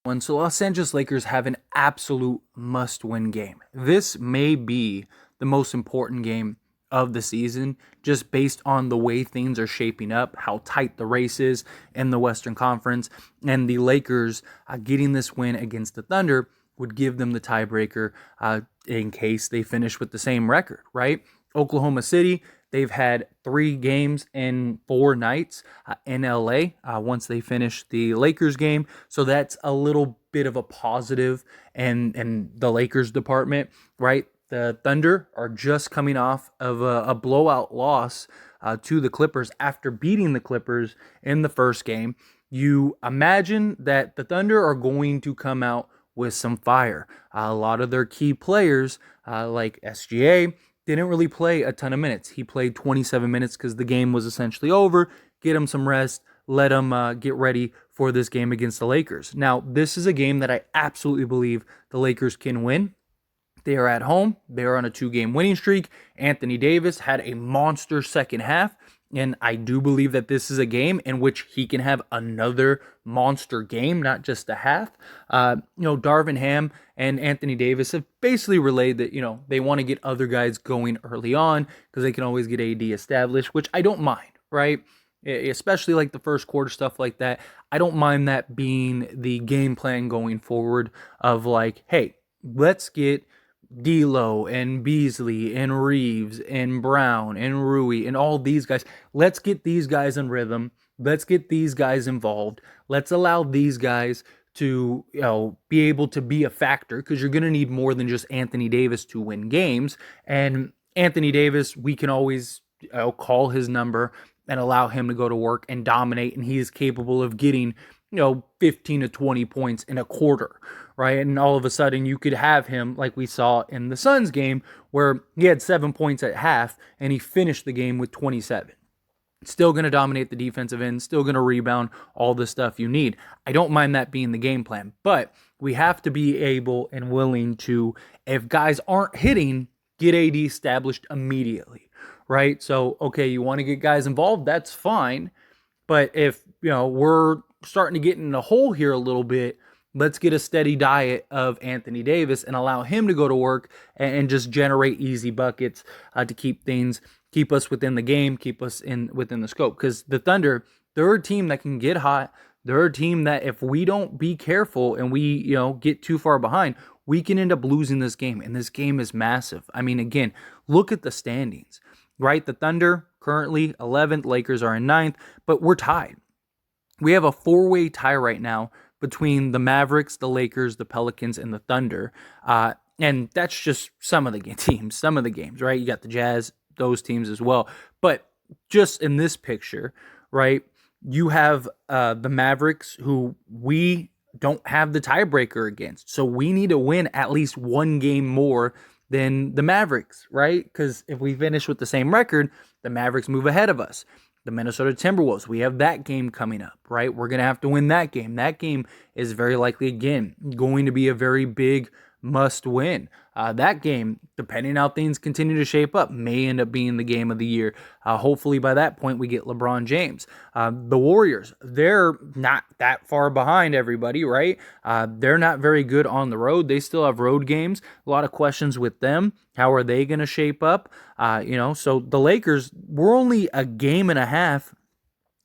one. So Los Angeles Lakers have an absolute must-win game. This may be the most important game of the season, just based on the way things are shaping up, how tight the race is in the Western Conference, and the Lakers getting this win against the Thunder would give them the tiebreaker in case they finish with the same record, right? Oklahoma City, they've had 3 games in 4 nights in LA once they finish the Lakers game. So that's a little bit of a positive in the Lakers department, right? The Thunder are just coming off of a blowout loss to the Clippers after beating the Clippers in the first game. You imagine that the Thunder are going to come out with some fire. A lot of their key players, like SGA, didn't really play a ton of minutes. He played 27 minutes because the game was essentially over. Get him some rest. Let him get ready for this game against the Lakers. Now, this is a game that I absolutely believe the Lakers can win. They are at home. They are on a 2-game winning streak. Anthony Davis had a monster second half. And I do believe that this is a game in which he can have another monster game, not just a half. Darvin Ham and Anthony Davis have basically relayed that, they want to get other guys going early on because they can always get AD established, which I don't mind, right? Especially like the first quarter, stuff like that. I don't mind that being the game plan going forward of like, hey, let's get D'Lo and Beasley and Reeves and Brown and Rui and all these guys. Let's get these guys in rhythm. Let's get these guys involved. Let's allow these guys to be able to be a factor, because you're going to need more than just Anthony Davis to win games. And Anthony Davis, we can always call his number and allow him to go to work and dominate, and he is capable of getting 15 to 20 points in a quarter, right? And all of a sudden you could have him like we saw in the Suns game where he had 7 points at half and he finished the game with 27. Still going to dominate the defensive end, still going to rebound, all the stuff you need. I don't mind that being the game plan, but we have to be able and willing to, if guys aren't hitting, get AD established immediately, right? So, okay, you want to get guys involved, that's fine. But if, we're starting to get in a hole here a little bit, let's get a steady diet of Anthony Davis and allow him to go to work and just generate easy buckets to keep us within the game, keep us within the scope. Because the Thunder, they're a team that can get hot. They're a team that if we don't be careful and we, get too far behind, we can end up losing this game. And this game is massive. I mean, again, look at the standings, right? The Thunder currently 11th, Lakers are in 9th, but we're tied. We have a 4-way tie right now between the Mavericks, the Lakers, the Pelicans, and the Thunder. And that's just some of the teams, some of the games, right? You got the Jazz, those teams as well. But just in this picture, right, you have the Mavericks, who we don't have the tiebreaker against. So we need to win at least 1 game more than the Mavericks, right? Because if we finish with the same record, the Mavericks move ahead of us. The Minnesota Timberwolves, we have that game coming up, right? We're going to have to win that game. That game is very likely, again, going to be a very big must win. That game, depending on how things continue to shape up, may end up being the game of the year. Hopefully by that point we get LeBron James. The Warriors, they're not that far behind everybody, right? They're not very good on the road. They still have road games. A lot of questions with them. How are they going to shape up? So the Lakers, we're only a game and a half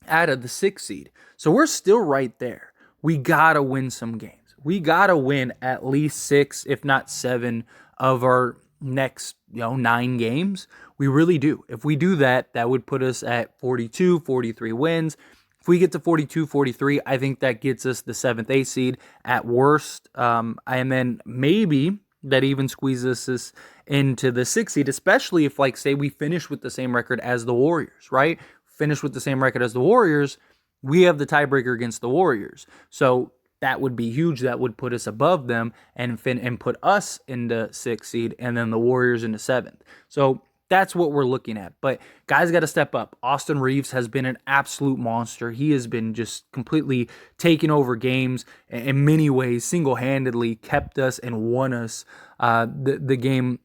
out of the 6th seed. So we're still right there. We got to win some games. We got to win at least 6, if not 7, of our next 9 games. We really do. If we do that, that would put us at 42, 43 wins. If we get to 42, 43, I think that gets us the 7th, 8th seed at worst. And then maybe that even squeezes us into the 6th seed, especially if, like, say we finish with the same record as the Warriors, right? Finish with the same record as the Warriors, we have the tiebreaker against the Warriors. So that would be huge. That would put us above them and put us into 6th seed, and then the Warriors into 7th. So that's what we're looking at. But guys got to step up. Austin Reeves has been an absolute monster. He has been just completely taking over games in many ways, single-handedly kept us and won us the game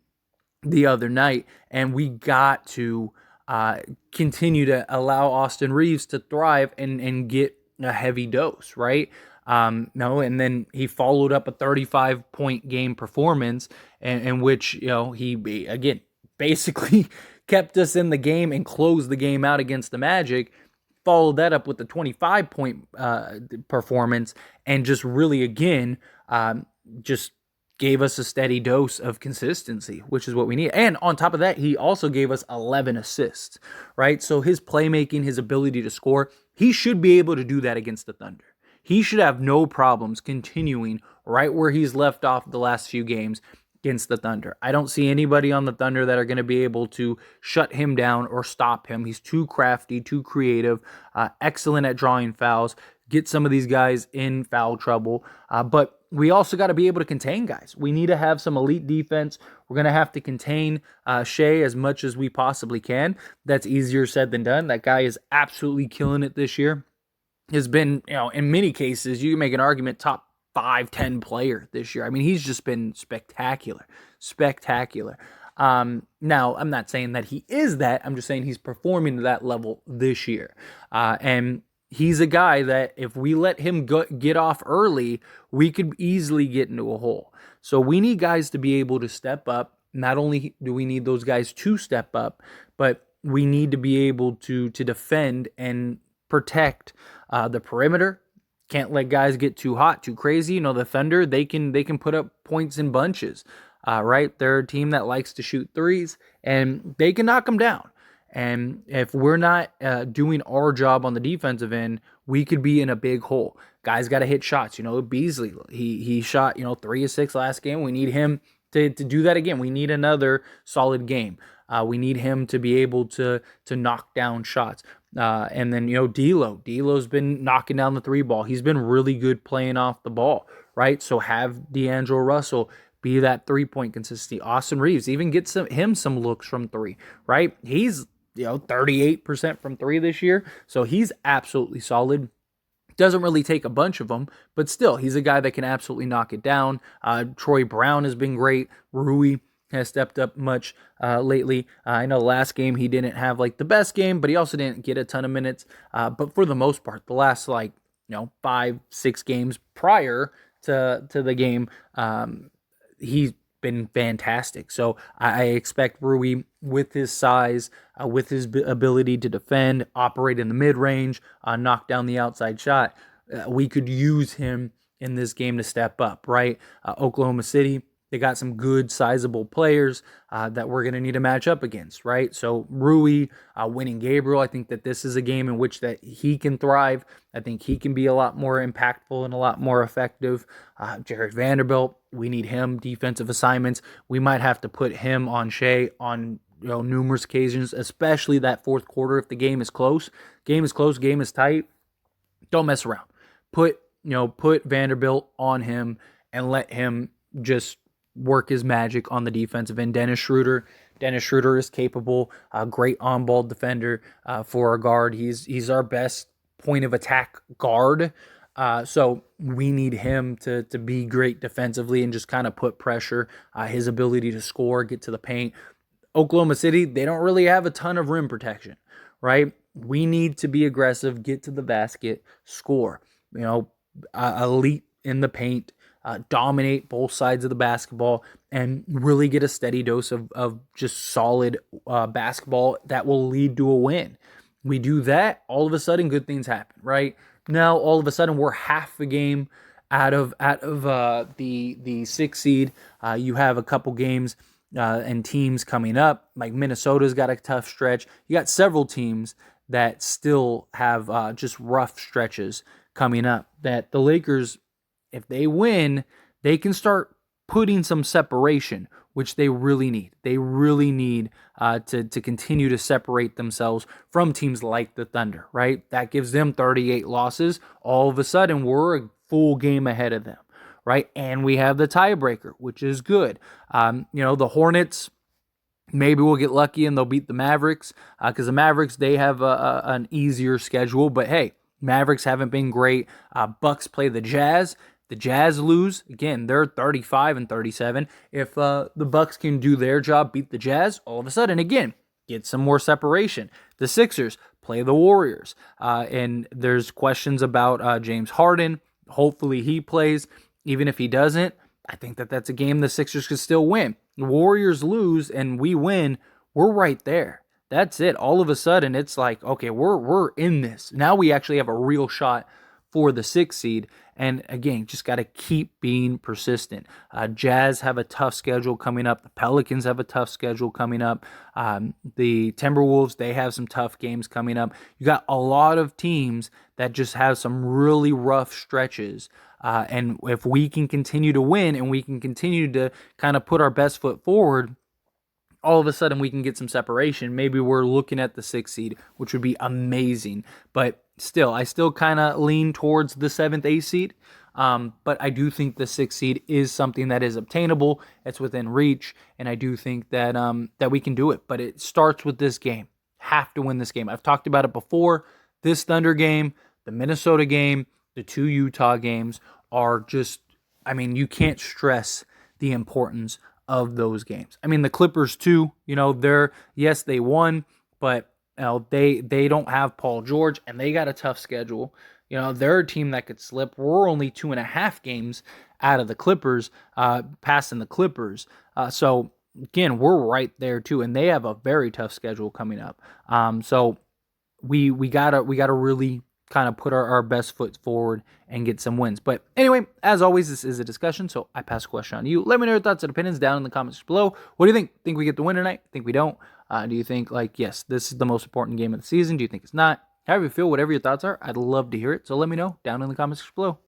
the other night. And we got to continue to allow Austin Reeves to thrive and get a heavy dose, right? No, and then he followed up a 35-point game performance in which, he again basically kept us in the game and closed the game out against the Magic. Followed that up with the 25-point performance, and just really again just gave us a steady dose of consistency, which is what we need. And on top of that, he also gave us 11 assists, right? So his playmaking, his ability to score, he should be able to do that against the Thunder. He should have no problems continuing right where he's left off the last few games against the Thunder. I don't see anybody on the Thunder that are going to be able to shut him down or stop him. He's too crafty, too creative, excellent at drawing fouls, get some of these guys in foul trouble. But we also got to be able to contain guys. We need to have some elite defense. We're going to have to contain Shai as much as we possibly can. That's easier said than done. That guy is absolutely killing it this year. Has been, in many cases, you can make an argument top 5-10 player this year. I mean, he's just been spectacular. Now, I'm not saying that he is that. I'm just saying he's performing to that level this year. And he's a guy that if we let him get off early, we could easily get into a hole. So we need guys to be able to step up. Not only do we need those guys to step up, but we need to be able to defend and protect the perimeter. Can't let guys get too hot, too crazy. The Thunder, they can put up points in bunches, right? They're a team that likes to shoot threes, and they can knock them down. And if we're not doing our job on the defensive end, we could be in a big hole. Guys got to hit shots. Beasley, he shot 3 of 6 last game. We need him to do that again. We need another solid game. We need him to be able to knock down shots. And then, D'Lo's been knocking down the 3 ball. He's been really good playing off the ball, right? So have D'Angelo Russell be that 3-point consistency. Austin Reeves even get him some looks from 3, right? He's 38% from 3 this year. So he's absolutely solid. Doesn't really take a bunch of them, but still, he's a guy that can absolutely knock it down. Troy Brown has been great. Rui has stepped up much lately. I know last game he didn't have the best game, but he also didn't get a ton of minutes. But for the most part, the last 5-6 games prior to the game, he's been fantastic. So I expect Rui, with his size, with his ability to defend, operate in the mid-range, knock down the outside shot, we could use him in this game to step up, right? Oklahoma City, they got some good, sizable players that we're going to need to match up against, right? So Rui, winning Gabriel, I think that this is a game in which that he can thrive. I think he can be a lot more impactful and a lot more effective. Jared Vanderbilt, we need him. Defensive assignments, we might have to put him on Shai on numerous occasions, especially that fourth quarter if the game is close. Game is tight. Don't mess around. Put Vanderbilt on him and let him just work his magic on the defensive end. Dennis Schroeder is capable, a great on-ball defender for a guard. He's our best point of attack guard. So we need him to be great defensively and just kind of put pressure. His ability to score, get to the paint. Oklahoma City, they don't really have a ton of rim protection, right? We need to be aggressive, get to the basket, score. Elite in the paint. Dominate both sides of the basketball and really get a steady dose of just solid basketball that will lead to a win. We do that, all of a sudden good things happen, right? Now all of a sudden we're half a game out of the 6th seed. You have a couple games and teams coming up, like Minnesota's got a tough stretch. You got several teams that still have just rough stretches coming up that the Lakers, if they win, they can start putting some separation, which they really need. They really need to continue to separate themselves from teams like the Thunder, right? That gives them 38 losses. All of a sudden, we're a full game ahead of them, right? And we have the tiebreaker, which is good. The Hornets, maybe we'll get lucky and they'll beat the Mavericks because the Mavericks, they have an easier schedule. But hey, Mavericks haven't been great. Bucks play the Jazz. The Jazz lose. Again, they're 35-37. If the Bucks can do their job, beat the Jazz, all of a sudden, again, get some more separation. The Sixers play the Warriors. And there's questions about James Harden. Hopefully he plays. Even if he doesn't, I think that that's a game the Sixers could still win. The Warriors lose and we win, we're right there. That's it. All of a sudden, it's like, okay, we're in this. Now we actually have a real shot for the 6th seed. And again, just got to keep being persistent. Jazz have a tough schedule coming up. The Pelicans have a tough schedule coming up. The Timberwolves, they have some tough games coming up. You got a lot of teams that just have some really rough stretches. And if we can continue to win and we can continue to kind of put our best foot forward, all of a sudden we can get some separation. Maybe we're looking at the 6th seed, which would be amazing. But still, I still kind of lean towards the 7th, 8th seed. But I do think the 6th seed is something that is obtainable. It's within reach. And I do think that that we can do it. But it starts with this game. Have to win this game. I've talked about it before. This Thunder game, the Minnesota game, the 2 Utah games are just, I mean, you can't stress the importance of those games. I mean, the Clippers too, yes, they won, but they don't have Paul George and they got a tough schedule. They're a team that could slip. We're only 2.5 games out of the Clippers, passing the Clippers. So again, we're right there too, and they have a very tough schedule coming up. So we gotta really kind of put our best foot forward and get some wins. But anyway, as always, this is a discussion, so I pass the question on to you. Let me know your thoughts and opinions down in the comments below. What do you think? Think we get the win tonight? Think we don't? Do you think, yes, this is the most important game of the season? Do you think it's not? However you feel, whatever your thoughts are, I'd love to hear it. So let me know down in the comments below.